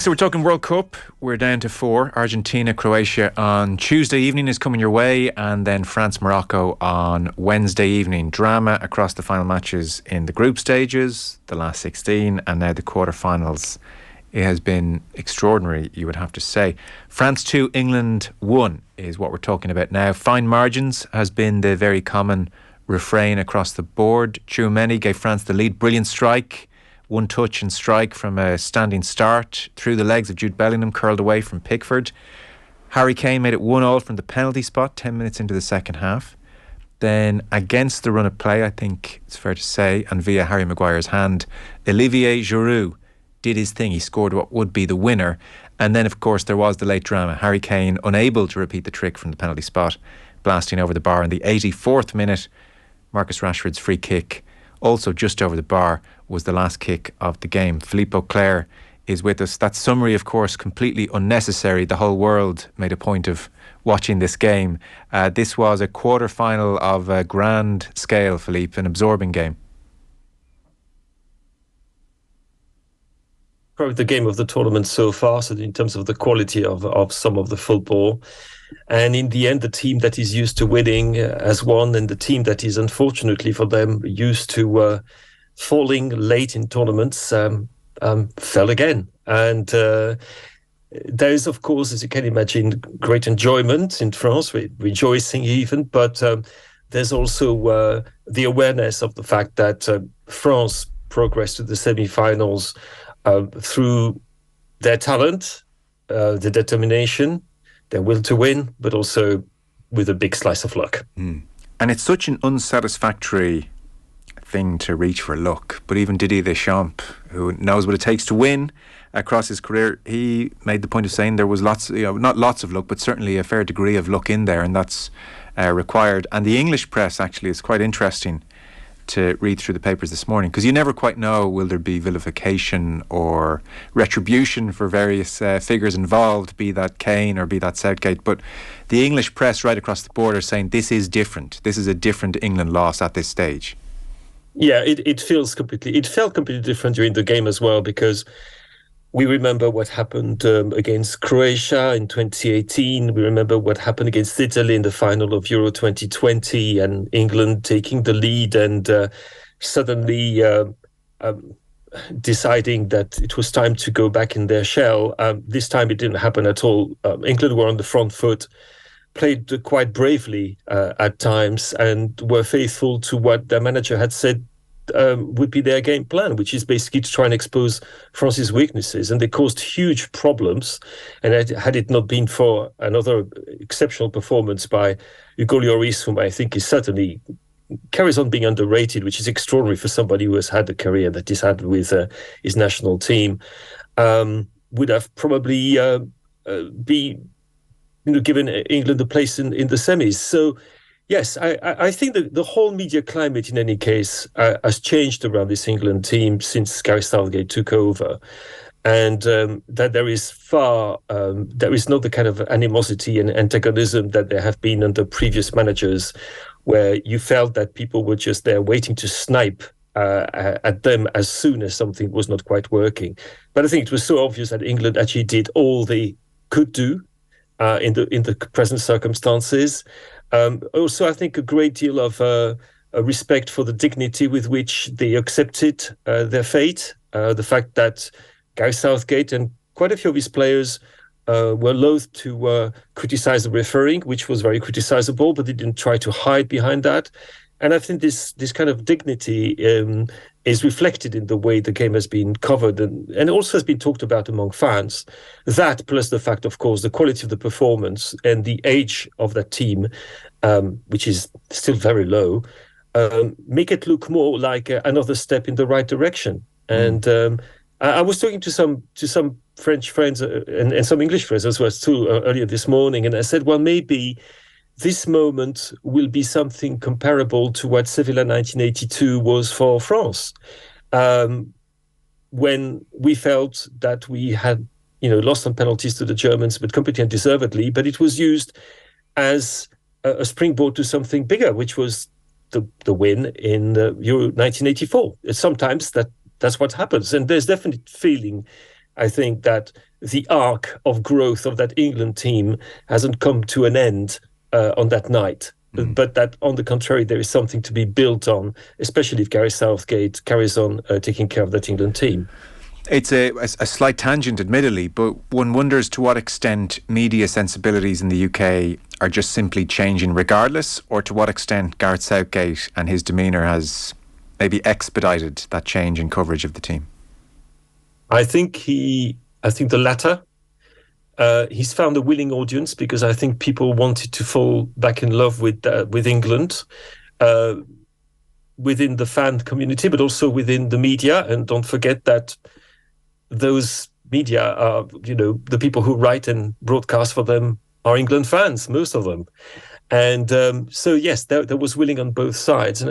So we're talking World Cup. We're down to four. Argentina, Croatia on Tuesday evening is coming your way, and then France, Morocco on Wednesday evening. Drama across the final matches in the group stages, the last 16, and now the quarterfinals. It has been extraordinary, you would have to say. France 2, England 1 is what we're talking about now. Fine margins has been the very common refrain across the board. Tchouaméni gave France the lead. Brilliant strike. One touch and strike from a standing start through the legs of Jude Bellingham, curled away from Pickford. Harry Kane made it 1-1 from the penalty spot 10 minutes into the second half. Then against the run of play, I think it's fair to say, and via Harry Maguire's hand, Olivier Giroud did his thing. He scored what would be the winner. And then, of course, there was the late drama. Harry Kane, unable to repeat the trick from the penalty spot, blasting over the bar in the 84th minute. Marcus Rashford's free kick, also just over the bar, was the last kick of the game. Philippe Auclair is with us. That summary, of course, completely unnecessary. The whole world made a point of watching this game. This was a quarter-final of a grand scale, Philippe, an absorbing game. Probably the game of the tournament so far, so in terms of the quality of some of the football. And in the end, the team that is used to winning has won, and the team that is, unfortunately for them, used to falling late in tournaments fell again. And there is, of course, as you can imagine, great enjoyment in France, rejoicing even, but there's also the awareness of the fact that France progressed to the semi-finals through their talent, their determination, their will to win, but also with a big slice of luck. And it's such an unsatisfactory thing to reach for luck. But even Didier Deschamps, who knows what it takes to win across his career, he made the point of saying there was lots, not lots of luck, but certainly a fair degree of luck in there, and that's required. And the English press actually is quite interesting to read through the papers this morning, because you never quite know, will there be vilification or retribution for various figures involved, be that Kane or be that Southgate. But the English press right across the board are saying this is different. This is a different England loss at this stage. Yeah, it felt completely different during the game as well, because we remember what happened against Croatia in 2018. We remember what happened against Italy in the final of Euro 2020, and England taking the lead and suddenly deciding that it was time to go back in their shell. This time it didn't happen at all. England were on the front foot, played quite bravely at times, and were faithful to what their manager had said would be their game plan, which is basically to try and expose France's weaknesses. And they caused huge problems. And had it not been for another exceptional performance by Hugo Lloris, whom I think is certainly carries on being underrated, which is extraordinary for somebody who has had the career that he's had with his national team, would have probably given England a place in the semis. So yes, I think that the whole media climate, in any case, has changed around this England team since Gareth Southgate took over, and that there is not the kind of animosity and antagonism that there have been under previous managers, where you felt that people were just there waiting to snipe at them as soon as something was not quite working. But I think it was so obvious that England actually did all they could do in the present circumstances. Also, I think a great deal of respect for the dignity with which they accepted their fate. The fact that Gareth Southgate and quite a few of his players were loath to criticize the refereeing, which was very criticizable, but they didn't try to hide behind that. And I think this kind of dignity is reflected in the way the game has been covered and also has been talked about among fans. That, plus the fact, of course, the quality of the performance and the age of that team, which is still very low, make it look more like another step in the right direction. And I was talking to some French friends and some English friends as well too earlier this morning, and I said, well, maybe this moment will be something comparable to what Sevilla 1982 was for France, when we felt that we had, lost on penalties to the Germans, but completely undeservedly. But it was used as a springboard to something bigger, which was the win in Euro 1984. Sometimes that's what happens, and there's definite feeling, I think, that the arc of growth of that England team hasn't come to an end on that night. But that, on the contrary, there is something to be built on, especially if Gareth Southgate carries on taking care of that England team. It's a slight tangent, admittedly, but one wonders to what extent media sensibilities in the UK are just simply changing regardless, or to what extent Gareth Southgate and his demeanour has maybe expedited that change in coverage of the team. I think the latter. He's found a willing audience, because I think people wanted to fall back in love with England, within the fan community, but also within the media. And don't forget that those media are, the people who write and broadcast for them are England fans, most of them. And so, yes, there was willing on both sides, and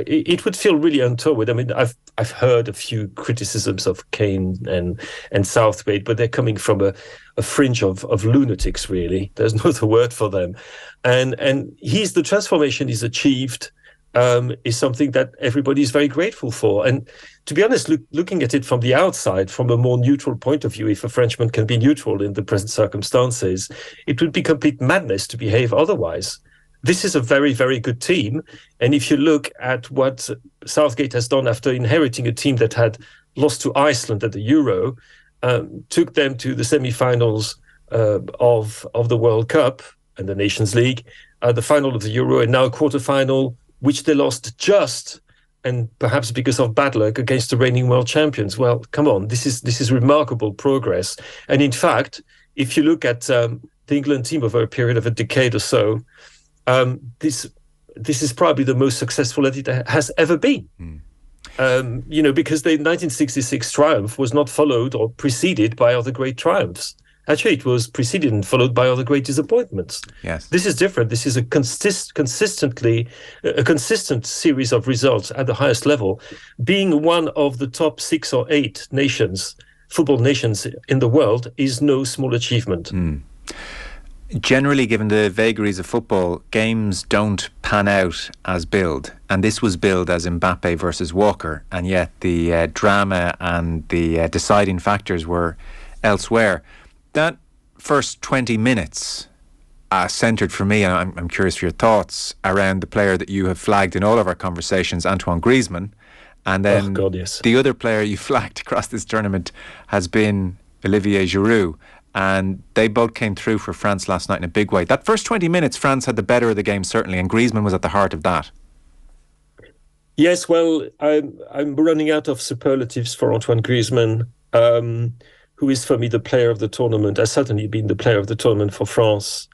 it would feel really untoward. I mean, I've heard a few criticisms of Kane and Southgate, but they're coming from a fringe of lunatics, really. There's no other word for them. And the transformation he's achieved is something that everybody is very grateful for. And to be honest, looking at it from the outside, from a more neutral point of view, if a Frenchman can be neutral in the present circumstances, it would be complete madness to behave otherwise. This is a very, very good team. And if you look at what Southgate has done after inheriting a team that had lost to Iceland at the Euro, took them to the semi-finals of the World Cup and the Nations League, the final of the Euro, and now a quarter-final, which they lost just, and perhaps because of bad luck, against the reigning world champions. Well, come on, this is remarkable progress. And in fact, if you look at the England team over a period of a decade or so, this is probably the most successful that it has ever been. Because the 1966 triumph was not followed or preceded by other great triumphs. Actually, it was preceded and followed by other great disappointments. Yes, this is different. This is a consistent series of results at the highest level. Being one of the top 6 or 8 football nations in the world, is no small achievement. Generally, given the vagaries of football, games don't pan out as billed, and this was billed as Mbappe versus Walker, and yet the drama and the deciding factors were elsewhere. That first 20 minutes centred for me, and I'm curious for your thoughts, around the player that you have flagged in all of our conversations, Antoine Griezmann. And then the other player you flagged across this tournament has been Olivier Giroud. And they both came through for France last night in a big way. That first 20 minutes, France had the better of the game, certainly, and Griezmann was at the heart of that. Yes, well, I'm running out of superlatives for Antoine Griezmann, who is for me the player of the tournament, has certainly been the player of the tournament for France,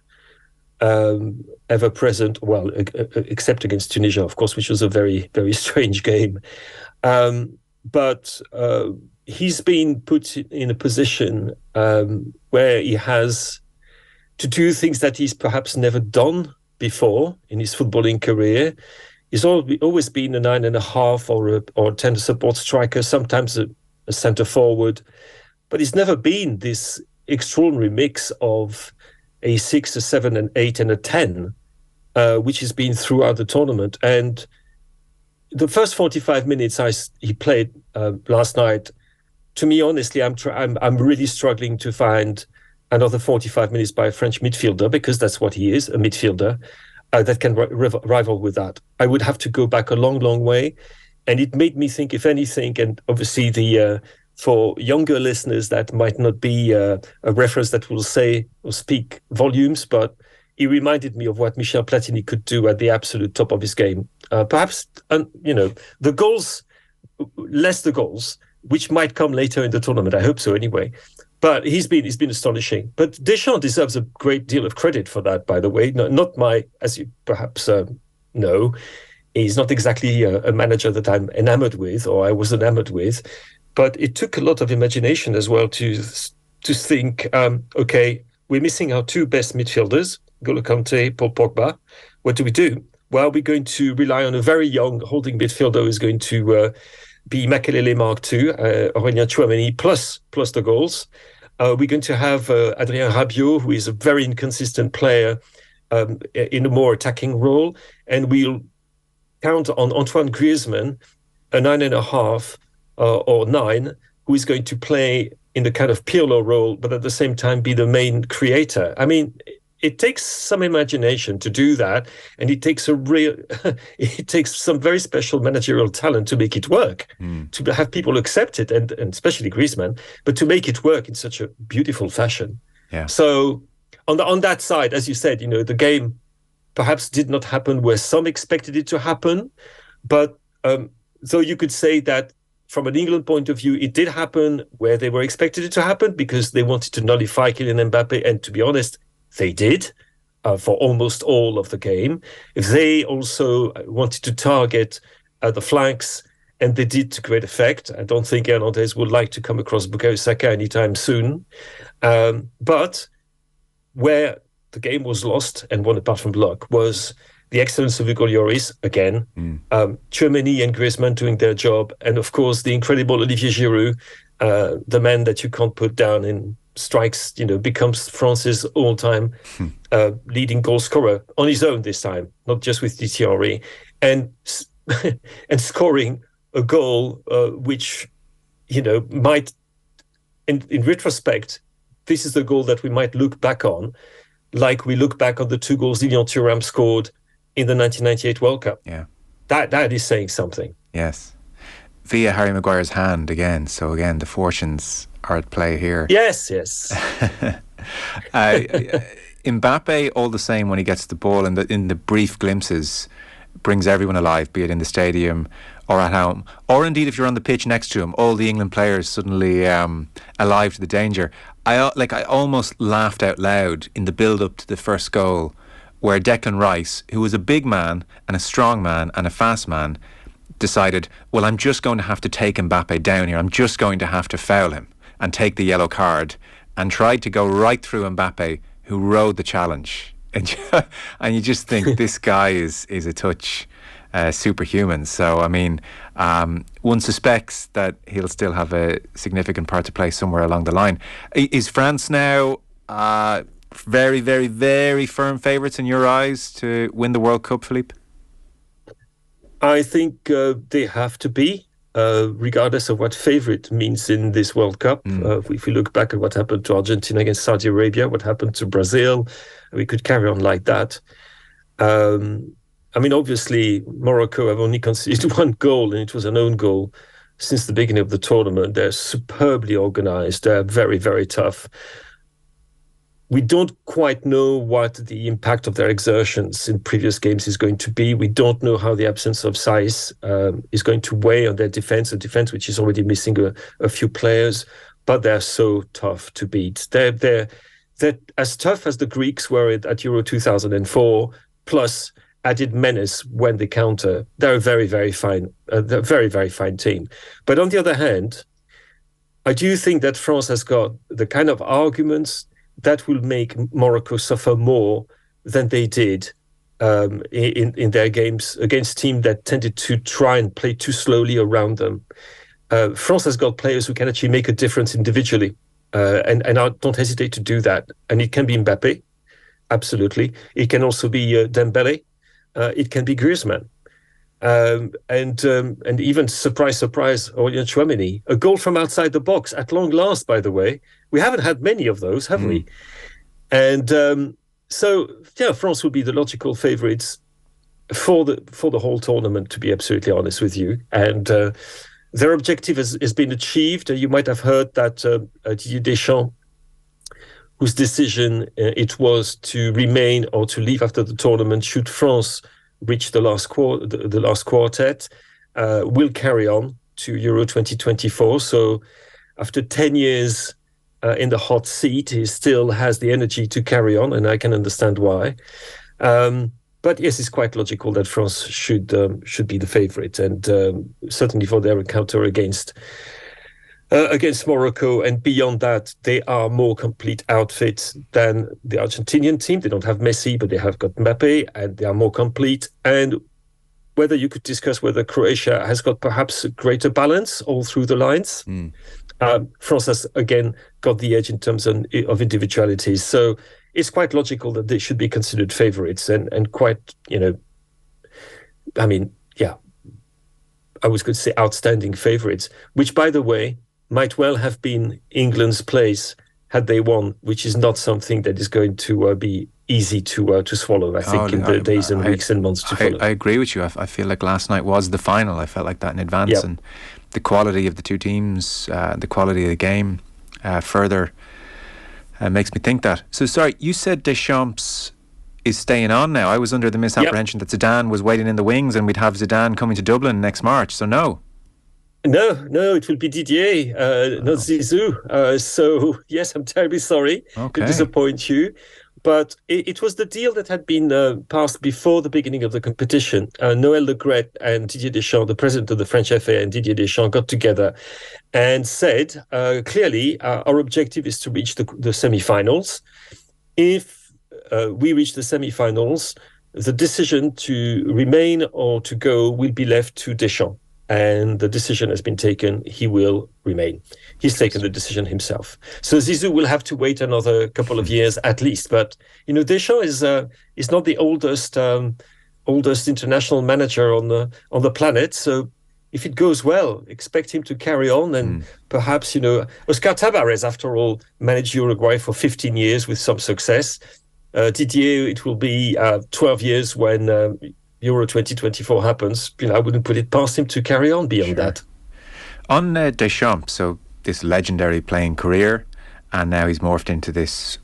ever present, well, except against Tunisia, of course, which was a very, very strange game. But he's been put in a position where he has to do things that he's perhaps never done before in his footballing career. He's always been a 9.5 or a tender support striker, sometimes a centre forward. But it's never been this extraordinary mix of a 6, a 7, an 8, and a 10, which has been throughout the tournament. And the first 45 minutes he played last night, to me, honestly, I'm really struggling to find another 45 minutes by a French midfielder, because that's what he is, a midfielder, that can rival with that. I would have to go back a long, long way. And it made me think, if anything, and obviously for younger listeners, that might not be a reference that will say or speak volumes, but he reminded me of what Michel Platini could do at the absolute top of his game. Perhaps, the goals, less the goals, which might come later in the tournament. I hope so anyway. But he's been astonishing. But Deschamps deserves a great deal of credit for that, by the way. Not as you perhaps know, he's not exactly a manager that I'm enamored with, or I was enamored with. But it took a lot of imagination as well to think, okay, we're missing our 2 best midfielders, N'Golo Kanté, Paul Pogba. What do we do? Well, we're going to rely on a very young holding midfielder who's going to be Makelele Mark II, Aurélien Tchouameni, plus the goals. We're going to have Adrien Rabiot, who is a very inconsistent player in a more attacking role. And we'll count on Antoine Griezmann, a 9.5 or 9, who is going to play in the kind of Pirlo role, but at the same time be the main creator. I mean, it takes some imagination to do that, and it takes it takes some very special managerial talent to make it work, to have people accept it, and especially Griezmann, but to make it work in such a beautiful fashion. Yeah. So on that side, as you said, the game perhaps did not happen where some expected it to happen, but so you could say that from an England point of view, it did happen where they were expected it to happen because they wanted to nullify Kylian Mbappe, and to be honest, they did for almost all of the game. If they also wanted to target the flanks, and they did to great effect. I don't think Hernandez would like to come across Bukayo Saka anytime soon. But where the game was lost, and one apart from luck, was the excellence of Hugo Lloris again, Tchouaméni and Griezmann doing their job, and of course the incredible Olivier Giroud, the man that you can't put down in strikes, becomes France's all-time leading goal scorer on his own this time, not just with Thierry, and scoring a goal which, might, in retrospect, this is the goal that we might look back on, like we look back on the 2 goals Lilian Thuram scored in the 1998 World Cup. Yeah, that is saying something. Yes, via Harry Maguire's hand again. So again, the fortunes are at play here. Yes. Mbappe, all the same, when he gets the ball in the brief glimpses, brings everyone alive, be it in the stadium or at home, or indeed if you're on the pitch next to him, all the England players suddenly alive to the danger. I almost laughed out loud in the build-up to the first goal, where Declan Rice, who was a big man and a strong man and a fast man, decided, well, I'm just going to have to take Mbappe down here. I'm just going to have to foul him and take the yellow card, and tried to go right through Mbappe, who rode the challenge. And you just think this guy is a touch superhuman. So, I mean, one suspects that he'll still have a significant part to play somewhere along the line. Is France now very, very, very firm favourites in your eyes to win the World Cup, Philippe? I think they have to be, regardless of what favourite means in this World Cup. If we look back at what happened to Argentina against Saudi Arabia, what happened to Brazil, we could carry on like that. I mean, obviously, Morocco have only conceded 1 goal, and it was an own goal since the beginning of the tournament. They're superbly organised. They're very, very tough. We don't quite know what the impact of their exertions in previous games is going to be. We don't know how the absence of size is going to weigh on their defense, a defense which is already missing a few players, but they're so tough to beat. They're as tough as the Greeks were at Euro 2004, plus added menace when they counter. They're a very, very fine team. But on the other hand, I do think that France has got the kind of arguments that will make Morocco suffer more than they did in their games against teams that tended to try and play too slowly around them. France has got players who can actually make a difference individually, and I don't hesitate to do that. And it can be Mbappe, absolutely. It can also be Dembele. It can be Griezmann. And even, surprise, Aurélien Tchouaméni. A goal from outside the box at long last, by the way. We haven't had many of those, have we? And so, France would be the logical favourites for the whole tournament, to be absolutely honest with you. And their objective has been achieved. You might have heard that Didier Deschamps, whose decision it was to remain or to leave after the tournament should France reach the last quartet, will carry on to Euro 2024. So after 10 years in the hot seat, he still has the energy to carry on, and I can understand why. But yes, it's quite logical that France should be the favourite, and certainly for their encounter against Morocco. And beyond that, they are more complete outfit than the Argentinian team. They don't have Messi, but they have got Mbappe, and they are more complete. And whether you could discuss whether Croatia has got perhaps a greater balance all through the lines. France has, again, got the edge in terms of individualities. So it's quite logical that they should be considered favourites and quite, I mean, yeah, I was going to say outstanding favourites, which, by the way, might well have been England's place had they won, which is not something that is going to be easy to swallow, I think, in the days and weeks and months to follow. I agree with you. I feel like last night was the final. I felt like that in advance. Yep. And the quality of the two teams, the quality of the game further makes me think that. So, sorry, you said Deschamps is staying on now. I was under the misapprehension that Zidane was waiting in the wings and we'd have Zidane coming to Dublin next March. So, no. No, it will be Didier, not Zizou. So, yes, I'm terribly sorry to disappoint you. But it was the deal that had been passed before the beginning of the competition. Noël Le Graët and Didier Deschamps, the president of the French FA, and Didier Deschamps got together and said, clearly, our objective is to reach the semi-finals. If we reach the semi-finals, the decision to remain or to go will be left to Deschamps. And the decision has been taken. He will remain. He's taken the decision himself. So Zizou will have to wait another couple of years at least. But Deschamps is not the oldest international manager on the planet. So if it goes well, expect him to carry on. And perhaps Oscar Tabarez, after all, managed Uruguay for 15 years with some success. Didier, it will be 12 years when Euro 2024 happens. I wouldn't put it past him to carry on beyond that. On Deschamps, so this legendary playing career, and now he's morphed into this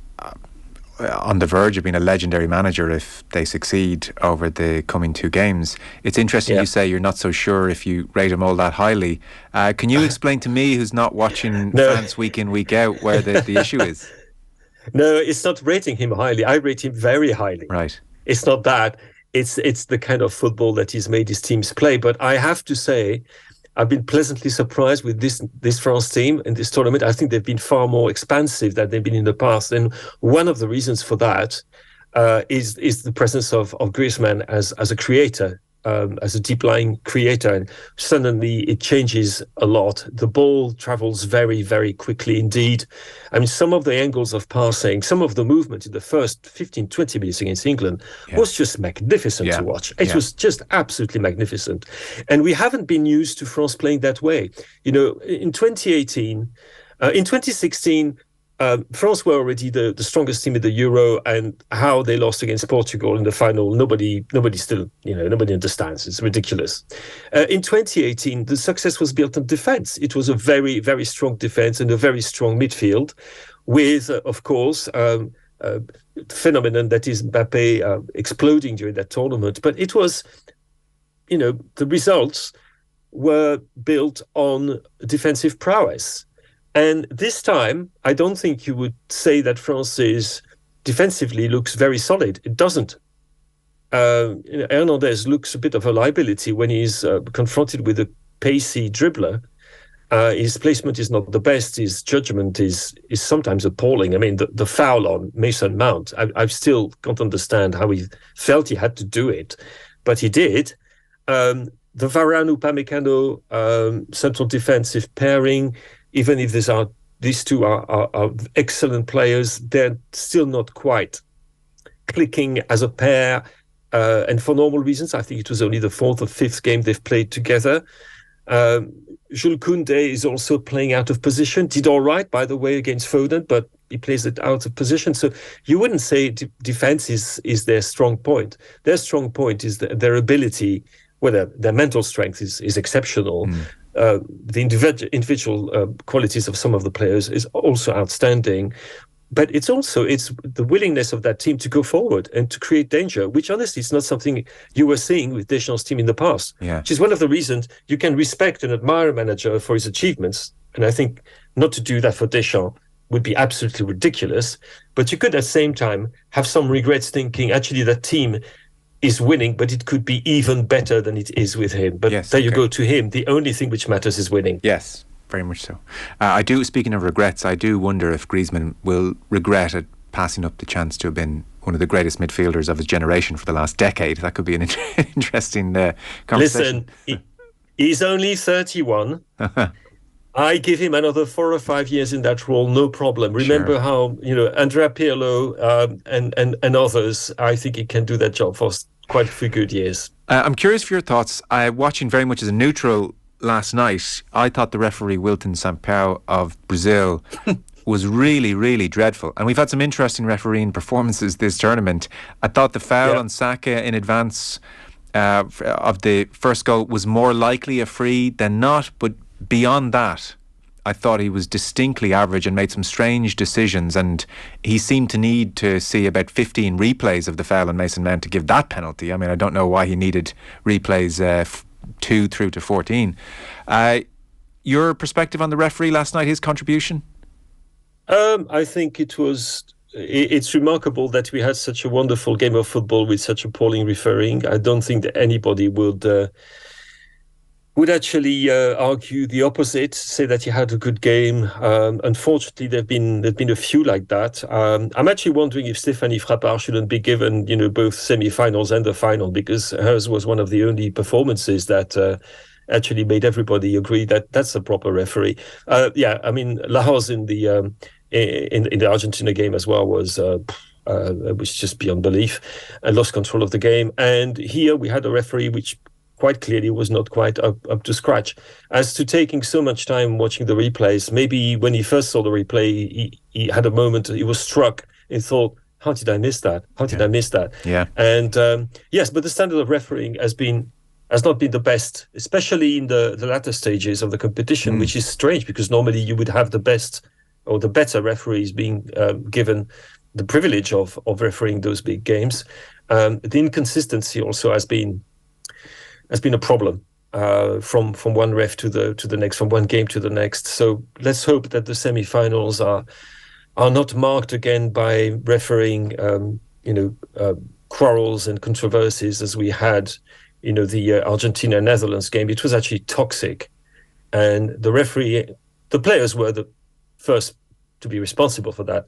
on the verge of being a legendary manager if they succeed over the coming two games. It's interesting you say you're not so sure if you rate him all that highly. Can you explain to me, who's not watching France week in, week out, where the issue is? No, it's not rating him highly. I rate him very highly. Right. It's not that. It's the kind of football that he's made his teams play. But I have to say, I've been pleasantly surprised with this France team in this tournament. I think they've been far more expansive than they've been in the past. And one of the reasons for that is the presence of Griezmann as a creator, as a deep-lying creator. And suddenly it changes a lot. The ball travels very, very quickly indeed. I mean, some of the angles of passing, some of the movement in the first 15, 20 minutes against England was just magnificent to watch. It was just absolutely magnificent. And we haven't been used to France playing that way. In 2018, in 2016, France were already the strongest team in the Euro, and how they lost against Portugal in the final, nobody understands. It's ridiculous. In 2018, the success was built on defense. It was a very, very strong defense and a very strong midfield with, of course, phenomenon that is Mbappe exploding during that tournament. But it was, the results were built on defensive prowess. And this time, I don't think you would say that France defensively looks very solid. It doesn't. Hernandez looks a bit of a liability when he's confronted with a pacey dribbler. His placement is not the best. His judgment is sometimes appalling. I mean, the foul on Mason Mount, I still can't understand how he felt he had to do it, but he did. The Varane-Upamecano central defensive pairing, even if these two are excellent players, they're still not quite clicking as a pair. And for normal reasons, I think it was only the fourth or fifth game they've played together. Jules Koundé is also playing out of position. Did all right, by the way, against Foden, but he plays it out of position. So you wouldn't say defense is their strong point. Their strong point is their ability, their mental strength is exceptional. The individual qualities of some of the players is also outstanding, but it's the willingness of that team to go forward and to create danger, which honestly is not something you were seeing with Deschamps' team in the past. Which is one of the reasons you can respect and admire a manager for his achievements. And I think not to do that for Deschamps would be absolutely ridiculous. But you could at the same time have some regrets, thinking actually that team is winning, but it could be even better than it is with him. But you go to him. The only thing which matters is winning. Yes, very much so. Speaking of regrets, I do wonder if Griezmann will regret it passing up the chance to have been one of the greatest midfielders of his generation for the last decade. That could be an interesting conversation. Listen, he's only 31. I give him another 4 or 5 years in that role, no problem. Remember how Andrea Pirlo and others. I think he can do that job for quite a few good years. I'm curious for your thoughts. I'm watching very much as a neutral last night, I thought the referee Wilton Sampaio of Brazil was really, really dreadful. And we've had some interesting refereeing performances this tournament. I thought the foul on Saka in advance of the first goal was more likely a free than not, but beyond that, I thought he was distinctly average and made some strange decisions, and he seemed to need to see about 15 replays of the foul on Mason Mount to give that penalty. I mean, I don't know why he needed replays 2 through to 14. Your perspective on the referee last night, his contribution? I think it's remarkable that we had such a wonderful game of football with such appalling refereeing. I don't think that anybody would actually argue the opposite, say that he had a good game. Unfortunately, there've been a few like that. I'm actually wondering if Stéphanie Frappart shouldn't be given, both semi-finals and the final, because hers was one of the only performances that actually made everybody agree that that's a proper referee. I mean, Lahoz in the Argentina game as well was just beyond belief, and lost control of the game. And here we had a referee which quite clearly was not quite up to scratch. As to taking so much time watching the replays, maybe when he first saw the replay, he had a moment, he was struck and thought, how did I miss that? How did I miss that? Yeah. And yes, but the standard of refereeing has not been the best, especially in the latter stages of the competition, which is strange because normally you would have the best or the better referees being given the privilege of refereeing those big games. The inconsistency also has been a problem from one ref to the next, from one game to the next. So let's hope that the semi-finals are not marked again by refereeing, quarrels and controversies as we had, the Argentina-Netherlands game. It was actually toxic, and the players were the first to be responsible for that.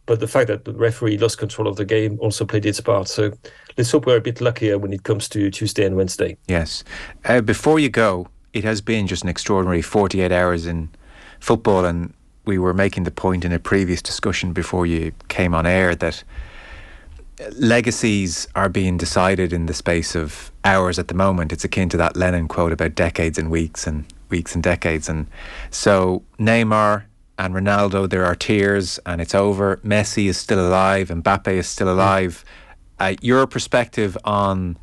But the fact that the referee lost control of the game also played its part. So let's hope we're a bit luckier when it comes to Tuesday and Wednesday. Yes. Before you go, it has been just an extraordinary 48 hours in football, and we were making the point in a previous discussion before you came on air that legacies are being decided in the space of hours at the moment. It's akin to that Lenin quote about decades and weeks and decades. And so Neymar and Ronaldo, there are tears and it's over. Messi is still alive. Mbappe is still alive. Your perspective on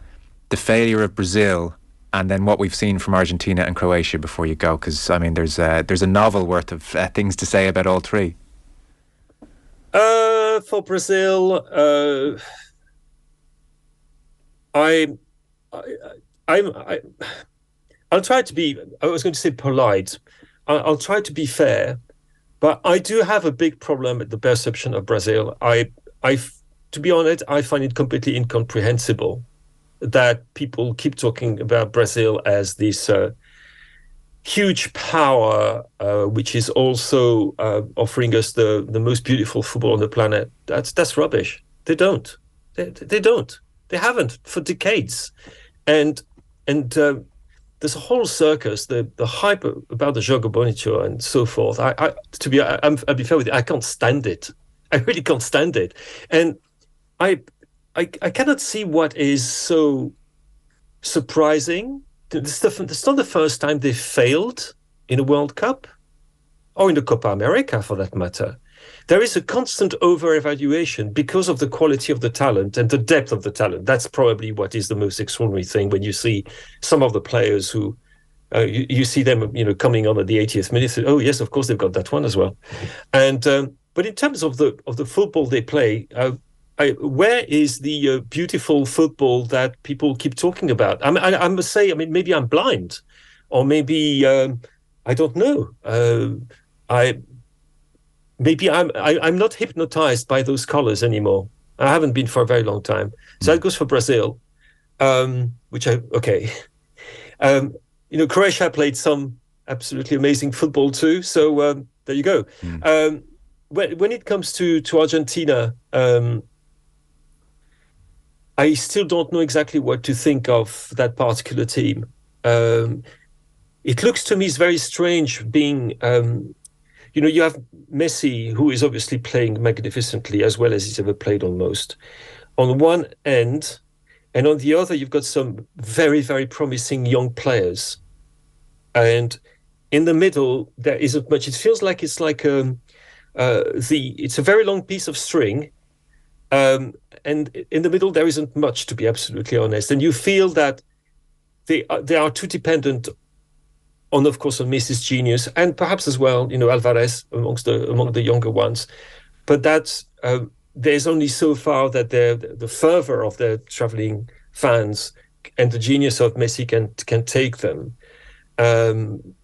the failure of Brazil and then what we've seen from Argentina and Croatia before you go, because I mean there's a novel worth of things to say about all three. For Brazil, I'll try to be, I was going to say polite. I'll try to be fair, but I do have a big problem with the perception of Brazil. To be honest, I find it completely incomprehensible that people keep talking about Brazil as this huge power, which is also offering us the most beautiful football on the planet. That's rubbish. They don't. They don't. They haven't for decades. And there's a whole circus, the hype about the Jogo Bonito and so forth. I'll be fair with you, I can't stand it. I really can't stand it. And I cannot see what is so surprising. It's not the first time they failed in a World Cup or in the Copa America for that matter. There is a constant over-evaluation because of the quality of the talent and the depth of the talent. That's probably what is the most extraordinary thing when you see some of the players who you see them, coming on at the 80th minute. Oh yes, of course they've got that one as well. And but in terms of the football they play, where is the beautiful football that people keep talking about? I must say, maybe I'm blind, or maybe I don't know. Maybe I'm not hypnotized by those colors anymore. I haven't been for a very long time. So that goes for Brazil, Croatia played some absolutely amazing football too. So there you go. When it comes to Argentina, I still don't know exactly what to think of that particular team. It looks to me is very strange being, you have Messi, who is obviously playing magnificently as well as he's ever played almost, on one end, and on the other, you've got some very, very promising young players. and in the middle there isn't much. It feels like it's like it's a very long piece of string, and in the middle there isn't much, to be absolutely honest. And you feel that they are too dependent on, of course, on Messi's genius, and perhaps as well, Alvarez among the younger ones. But that's there's only so far that the fervor of their traveling fans and the genius of Messi can take them. And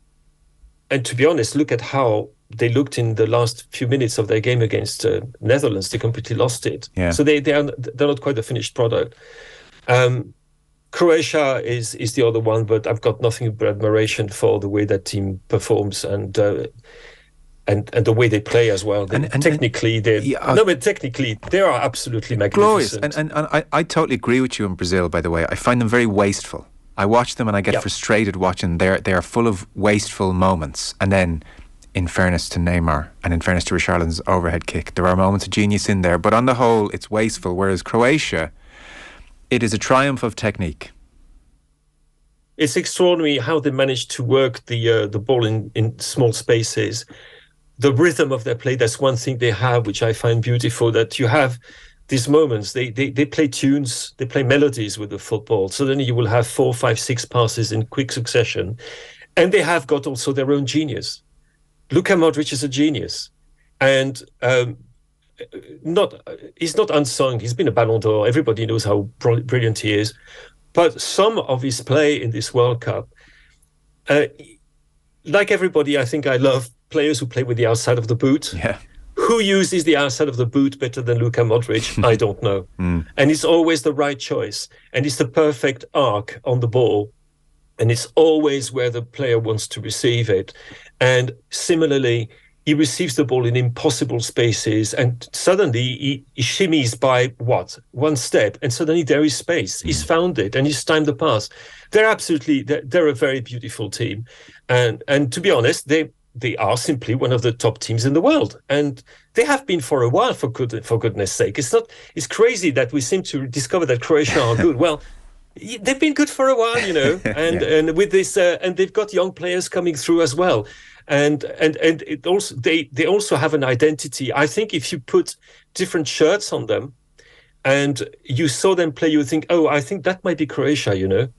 to be honest, look at how they looked in the last few minutes of their game against Netherlands. They completely lost it. Yeah. So they're not quite a finished product. Croatia is the other one, but I've got nothing but admiration for the way that team performs and the way they play as well. Technically, they are absolutely magnificent. Glorious. And I totally agree with you in Brazil, by the way. I find them very wasteful. I watch them and I get frustrated watching. They are full of wasteful moments. And then, in fairness to Neymar and in fairness to Richarlison's overhead kick, there are moments of genius in there. But on the whole, it's wasteful. Whereas Croatia, it is a triumph of technique. It's extraordinary how they managed to work the ball in small spaces. The rhythm of their play, that's one thing they have, which I find beautiful, that you have these moments. They play tunes, they play melodies with the football. Suddenly you will have 4, 5, 6 passes in quick succession. And they have got also their own genius. Luka Modric is a genius. And he's not unsung. He's been a Ballon d'Or. Everybody knows how brilliant he is. But some of his play in this World Cup, like everybody, I think I love players who play with the outside of the boot. Yeah. Who uses the outside of the boot better than Luka Modric? I don't know. And it's always the right choice. And it's the perfect arc on the ball. And it's always where the player wants to receive it. And similarly, he receives the ball in impossible spaces, and suddenly he shimmies by one step, and suddenly there is space. He's found it, and he's timed the pass. They're a very beautiful team, and to be honest, they are simply one of the top teams in the world, and they have been for a while. For goodness sake, it's crazy that we seem to discover that Croatia are good. Well, they've been good for a while, and with this, and they've got young players coming through as well. And it also they also have an identity. I think if you put different shirts on them and you saw them play, you think, oh, I think that might be Croatia,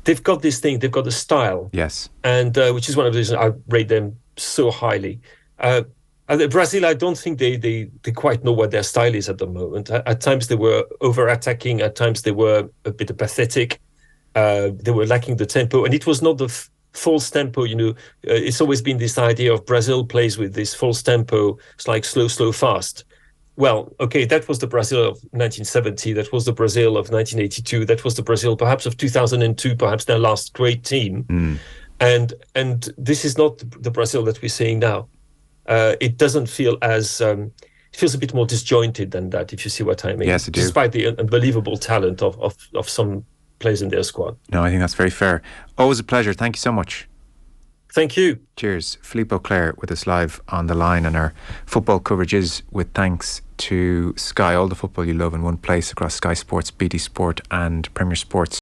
They've got this thing, they've got a style. Yes. And which is one of the reasons I rate them so highly. Brazil, I don't think they quite know what their style is at the moment. At times they were over-attacking, at times they were a bit pathetic. They were lacking the tempo, and it was not the false tempo, it's always been this idea of Brazil plays with this false tempo. It's like slow, fast. Well, okay, that was the Brazil of 1970. That was the Brazil of 1982. That was the Brazil perhaps of 2002, perhaps their last great team. And this is not the Brazil that we're seeing now. It doesn't feel as... it feels a bit more disjointed than that, if you see what I mean. Yes, I do. Despite the unbelievable talent of some players in their squad. No, I think that's very fair. Always a pleasure. Thank you so much. Thank you. Cheers. Philippe Auclair with us live on the line, and our football coverage is with thanks to Sky. All the football you love in one place across Sky Sports, BT Sport and Premier Sports.